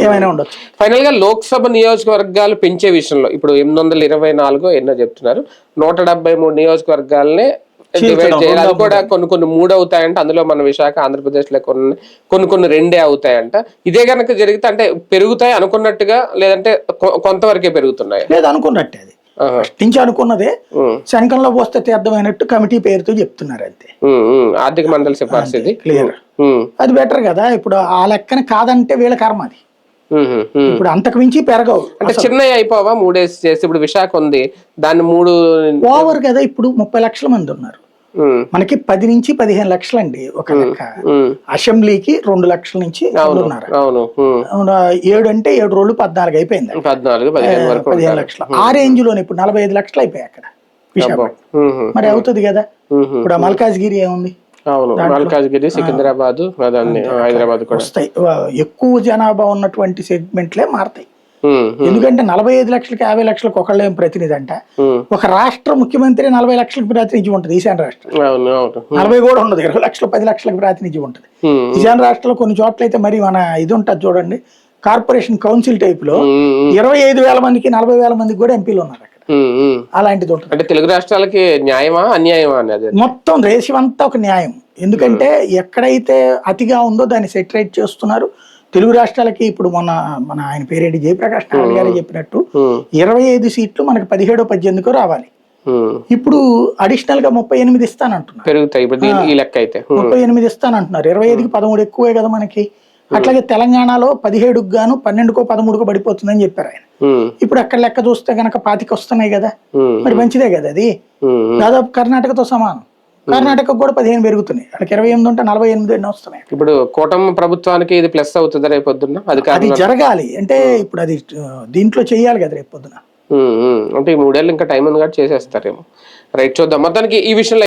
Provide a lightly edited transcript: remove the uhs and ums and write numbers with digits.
ఏమైనా ఉండొచ్చు. ఫైనల్ గా లోక్సభ నియోజకవర్గాలు పెంచే విషయంలో ఇప్పుడు 824 ఎన్నో చెప్తున్నారు, 173 నియోజకవర్గాలనే డివైడ్ చేయాలి. అది కూడా కొన్ని 3 అవుతాయంట, అందులో మన విశాఖ ఆంధ్రప్రదేశ్ లో కొన్ని 2 అవుతాయంట. ఇదే కనుక జరిగితే అంటే పెరుగుతాయి అనుకున్నట్టుగా, లేదంటే కొంతవరకే పెరుగుతున్నాయి? లేదు, అనుకున్నట్టే, అది నుంచి అనుకున్నదే శంఖంలో పోస్తే తీర్థమైనట్టు కమిటీ పేరుతో చెప్తున్నారు అంతే. ఆర్థిక మండలి సిఫార్సు క్లియర్, అది బెటర్ కదా. ఇప్పుడు ఆ లెక్కన కాదంటే వీళ్ళ కర్మ అది. ఇప్పుడు అంతకు మించి పెరగవు. అంటే చిన్నవి అయిపోవా 3 చేసి? ఇప్పుడు విశాఖ ఉంది, దాన్ని 3 ఓవర్ కదా. ఇప్పుడు 30 లక్షల మంది ఉన్నారు, మనకి 10 నుంచి 15 లక్షలు అండి ఒక లెక్క. అసెంబ్లీకి 2 లక్షల నుంచి 7 అంటే 7 రోజులు 14 అయిపోయింది. 15 లక్షలు ఆ రేంజ్ లోనే ఇప్పుడు 45 లక్షలు అయిపోయాయి అక్కడ విశాఖపట్నం. మరి అవుతుంది కదా. ఇప్పుడు ఆ మల్కాజ్గిరి ఏముంది, మల్కాజ్గిరి, సికింద్రాబాద్, హైదరాబాద్ వస్తాయి. ఎక్కువ జనాభా ఉన్నటువంటి సెగ్మెంట్లే మారతాయి. ఎందుకంటే 45 లక్షలకి 50 లక్షలకు ఒకళ్ళేం ప్రతినిధి అంట. ఒక రాష్ట్ర ముఖ్యమంత్రి 40 లక్షలకు ప్రాతినిధ్యం ఉంటుంది. ఈశాన్య రాష్ట్రం 40 కూడా ఉండదు, 20 లక్షలు 10 లక్షలకు ప్రాతినిధ్యం ఉంటుంది. ఈశాన్య రాష్ట్రంలో కొన్ని చోట్ల అయితే మరి మన ఇది ఉంటుంది చూడండి, కార్పొరేషన్ కౌన్సిల్ టైప్ లో 25,000 మందికి 40,000 మందికి కూడా ఎంపీలు ఉన్నారు అక్కడ. అలాంటిది ఉంటుంది. అంటే తెలుగు రాష్ట్రాలకి న్యాయమా అన్యాయమా అనేది మొత్తం రేషం అంతా ఒక న్యాయం. ఎందుకంటే ఎక్కడైతే అతిగా ఉందో దాన్ని సెటరేట్ చేస్తున్నారు. తెలుగు రాష్ట్రాలకి ఇప్పుడు మన ఆయన పేరేంటి, జయప్రకాష్ నారాయణ గారు చెప్పినట్టు 25 సీట్లు మనకి 17-18 రావాలి. ఇప్పుడు అడిషనల్ గా 38 ఇస్తానంటున్నారు. పెరుగుతాయి ఇప్పుడు ఈ లెక్క అయితే. 38 ఇస్తానంటున్నారు. 25కి 13 ఎక్కువే కదా మనకి. అట్లాగే తెలంగాణలో 17కు గాను 12కో 13కో పడిపోతుందని చెప్పారు ఆయన. ఇప్పుడు అక్కడ లెక్క చూస్తే గనక 25 వస్తున్నాయి కదా, మరి మంచిదే కదా. అది దాదాపు కర్ణాటకతో సమానం. కర్ణాటక కూడా 15 పెరుగుతున్నాయి, అక్కడికి 28 ఉంటే 48 వస్తున్నాయి. ఇప్పుడు కూటమి ప్రభుత్వానికి ఇది ప్లస్ అవుతుంది రేపొద్దున. అది జరగాలి అంటే ఇప్పుడు అది దీంట్లో చెయ్యాలి కదా రేపొద్దున. అంటే ఈ 3 ఏళ్ళు ఇంకా టైం ఉంది కాబట్టి చేసేస్తారేమో. రైట్, చూద్దాం. మొత్తానికి ఈ విషయంలో